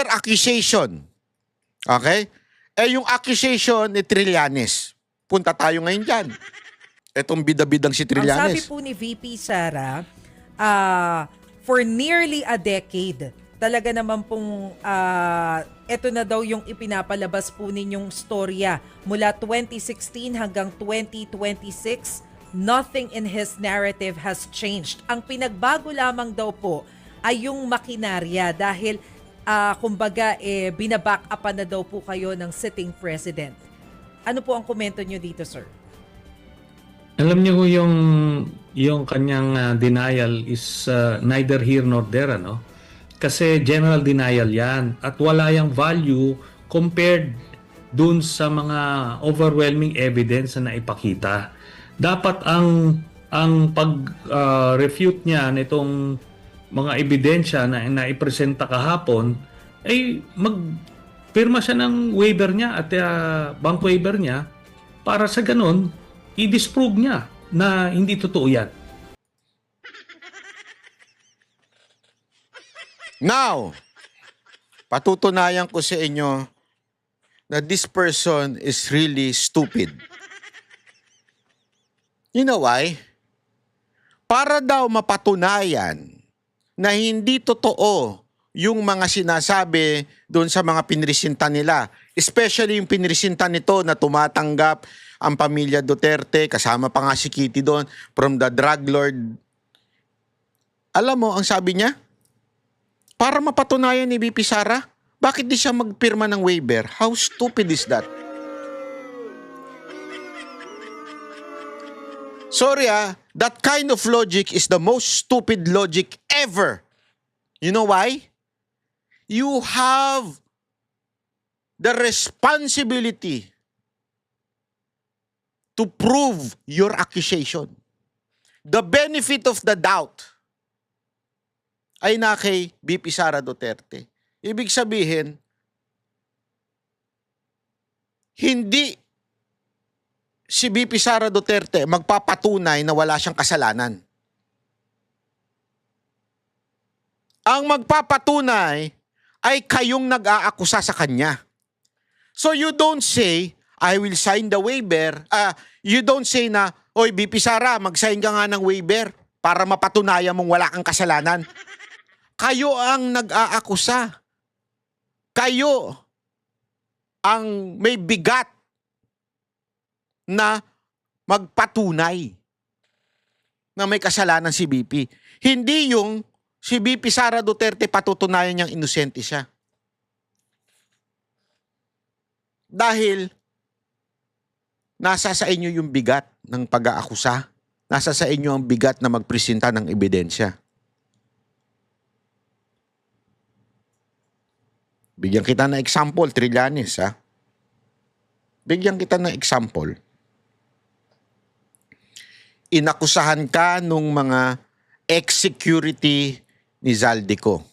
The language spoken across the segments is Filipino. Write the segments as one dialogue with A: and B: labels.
A: accusation. Okay? Yung accusation ni Trillanes. Punta tayo ngayon dyan. Etong bida-bidang si
B: Ang sabi
A: Trillanes.
B: po ni VP Sara, for nearly a decade, talaga naman pong ito na daw yung ipinapalabas po ninyong storya. Mula 2016 hanggang 2026, nothing in his narrative has changed. Ang pinagbago lamang daw po ay yung makinarya dahil kumbaga binaback upan na daw po kayo ng sitting president. Ano po ang komento nyo dito, sir?
C: Alam niyo yung kanyang denial is neither here nor there, ano? Kasi general denial 'yan at wala yang value compared dun sa mga overwhelming evidence na naipakita. Dapat ang pag-refute niya nitong mga ebidensya na naipresenta kahapon ay magpirma siya ng waiver niya at bank waiver niya para sa ganun i-disprove niya na hindi totoo yan.
A: Now, patutunayan ko sa inyo na this person is really stupid. You know why? Para daw mapatunayan na hindi totoo yung mga sinasabi doon sa mga pinresinta nila. Especially yung pinresinta nito na tumatanggap ang pamilya Duterte, kasama pa nga si Kitty doon, from the drug lord. Alam mo, ang sabi niya, para mapatunayan ni VP Sara, bakit di siya magpirma ng waiver? How stupid is that? Sorry that kind of logic is the most stupid logic ever. You know why? You have the responsibility to prove your accusation. The benefit of the doubt ay na kay VP Sara Duterte. Ibig sabihin, hindi si VP Sara Duterte magpapatunay na wala siyang kasalanan. Ang magpapatunay ay kayong nag-aakusa sa kanya. So you don't say, I will sign the waiver. You don't say na, oy VP Sara, mag-sign ka nga ng waiver para mapatunayan mong wala kang kasalanan. Kayo ang nag-aakusa. Kayo ang may bigat na magpatunay na may kasalanan si BP. Hindi yung si BP Sara Duterte patutunayan niyang inosente siya. Dahil nasa sa inyo yung bigat ng pag-aakusa. Nasa sa inyo ang bigat na magpresenta ng ebidensya. Bigyan kita ng example, Trillanes, Bigyan kita ng example. Inakusahan ka nung mga ex-security ni Zaldico.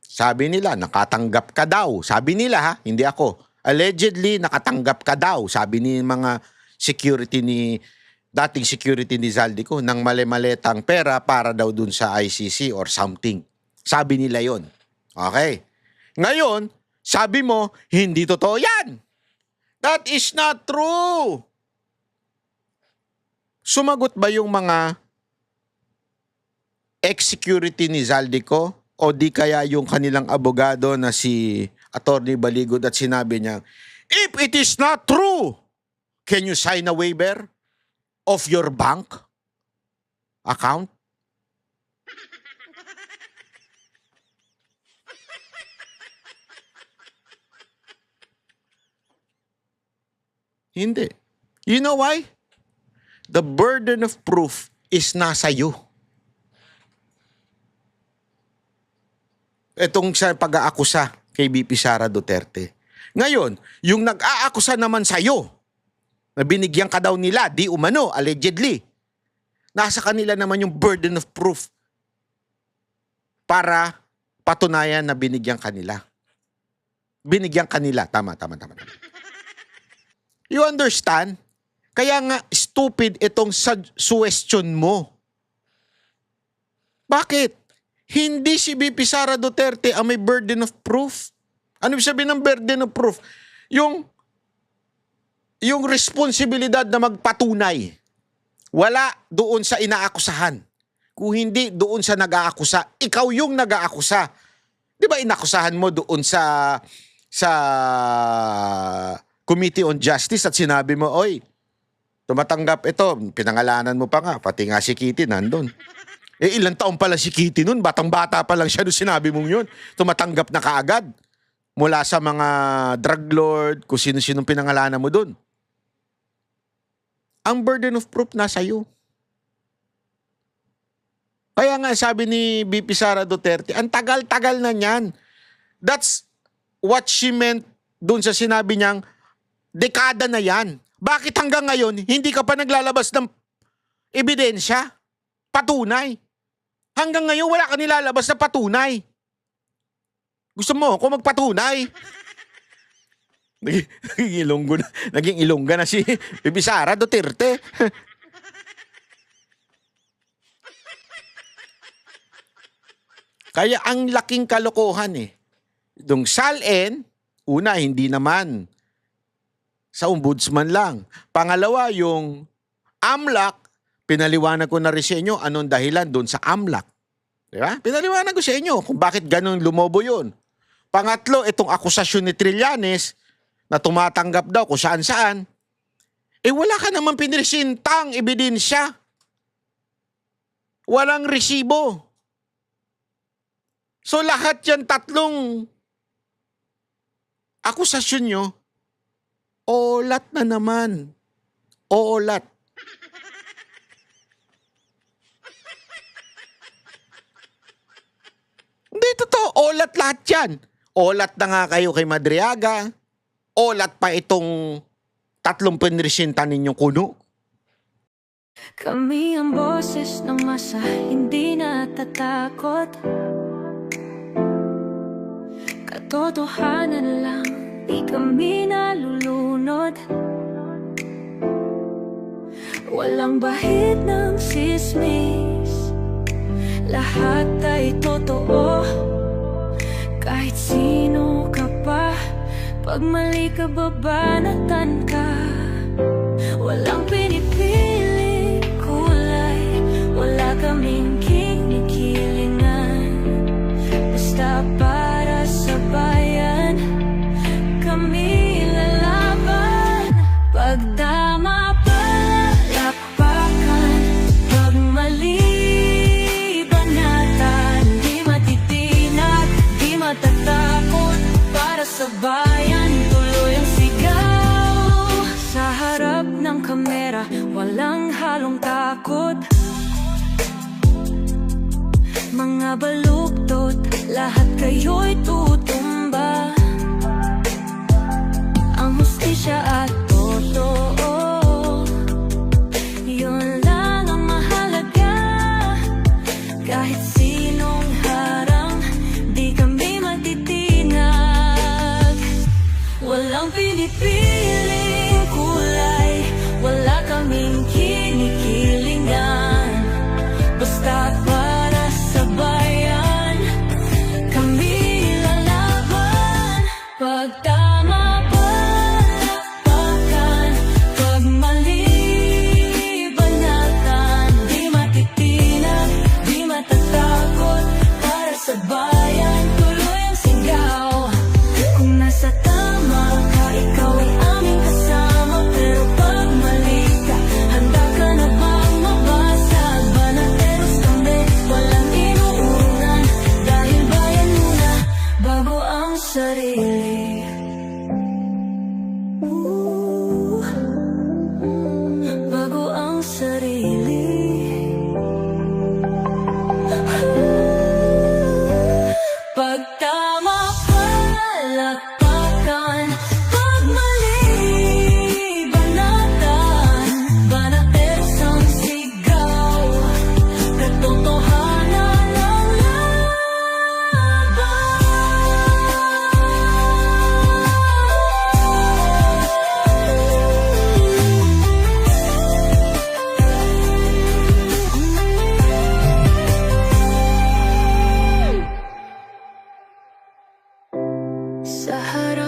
A: Sabi nila, nakatanggap ka daw. Sabi nila, hindi ako. Allegedly, nakatanggap ka daw. Sabi ni mga dating security ni Zaldico ng mali-maletang pera para daw dun sa ICC or something. Sabi nila yon. Okay. Ngayon, sabi mo, hindi totoo yan. That is not true. Sumagot ba yung mga ex-security ni Zaldico o di kaya yung kanilang abogado na si Attorney Baligod at sinabi niya, if it is not true, can you sign a waiver of your bank account? Hindi. You know why? The burden of proof is nasa iyo. Itong sa pag-aakusa kay VP Sara Duterte. Ngayon, yung nag-aakusa naman sa iyo, na binigyan ka daw nila, di umano, allegedly, nasa kanila naman yung burden of proof para patunayan na binigyan kanila. Binigyan kanila. Tama. You understand? Kaya nga stupid itong suggestion mo. Bakit? Hindi si VP Sara Duterte ang may burden of proof. Ano ibig sabihin ng burden of proof? Yung responsibilidad na magpatunay. Wala doon sa inaakusahan. Kung hindi doon sa nag-aakusa, ikaw yung nag-aakusa. Di ba inakusahan mo doon sa Committee on Justice at sinabi mo, oy, tumatanggap ito, pinangalanan mo pa nga, pati nga si Kitty nandun. Ilang taon pala si Kitty nun, batang-bata pa lang siya nung sinabi mong yun. Tumatanggap na kaagad mula sa mga drug lord, kung sino-sinong pinangalanan mo dun. Ang burden of proof nasa iyo. Kaya nga sabi ni VP Sara Duterte, ang tagal-tagal na niyan. That's what she meant dun sa sinabi niyang, dekada na yan. Bakit hanggang ngayon, hindi ka pa naglalabas ng ebidensya? Patunay. Hanggang ngayon, wala ka nilalabas na patunay. Gusto mo ako magpatunay? Naging ilongga na si VP Sara Duterte. Kaya ang laking kalokohan eh. Yung SALN, una, hindi naman. Sa ombudsman lang. Pangalawa, yung AMLAC, pinaliwanag ko na rin sa inyo anong dahilan doon sa AMLAC. Di ba? Pinaliwanag ko sa inyo kung bakit ganun lumobo yun. Pangatlo, itong akusasyon ni Trillanes na tumatanggap daw kung saan-saan. Wala ka naman pinresintang ebidensya. Walang resibo. So lahat yan tatlong akusasyon nyo, olat na naman. Olat. Hindi totoo. Olat lahat yan. Olat na nga kayo kay Madriaga. Olat pa itong tatlong pinresinta ninyong kuno.
D: Kami ang boses ng masa, hindi natatakot. Katotohanan lang, di kami nalulunod. Walang bahid ng sismis, lahat ay totoo. Kahit sino ka pa, pag mali ka babanatan ka. Walang pinipiling kulay, wala kaming kinikilingan. Basta para sa bayan, kami lalaban. Pagdama palapakan, pag mali banatan. Di matitinag, di matatakot. Para sa bayan, tuloy ang sigaw. Sa harap ng kamera, walang halong takot. Mga baluktot, lahat kayo'y tutumba. Ang hustisya at totoo, yun lang ang mahalaga. Kahit sinong harang, di kami matitinag. Walang pinipiling kulay, wala kaming kinikilingan. Basta para sa bayan, kami lalaban. Pag tama palapakan, pag mali banatan. Di matitinag, di matatakot. Para sa bayan, tuloy ang sigaw. Kung nasa tama ka, ikaw ay aming kasama. Pero pag mali ka, handa ka na bang mabasag? Banateros kami, walang inuunan. Dahil bayan muna, bago ang sarili. Bago ang sarili. Pag tama palapakan, pag mali banatan. Banateros ang sigaw, katotohanan ang laban. 'Di matitinag, 'di matatakot. Para sa bayan, tuloy ang sigaw. Kung nasa tama ka, ikaw ay aming kasama. Pero pag mali ka, handa ka na bang mabasag? Banateros kami, walang inuunan. Dahil bayan muna, bago ang sarili. Sa harap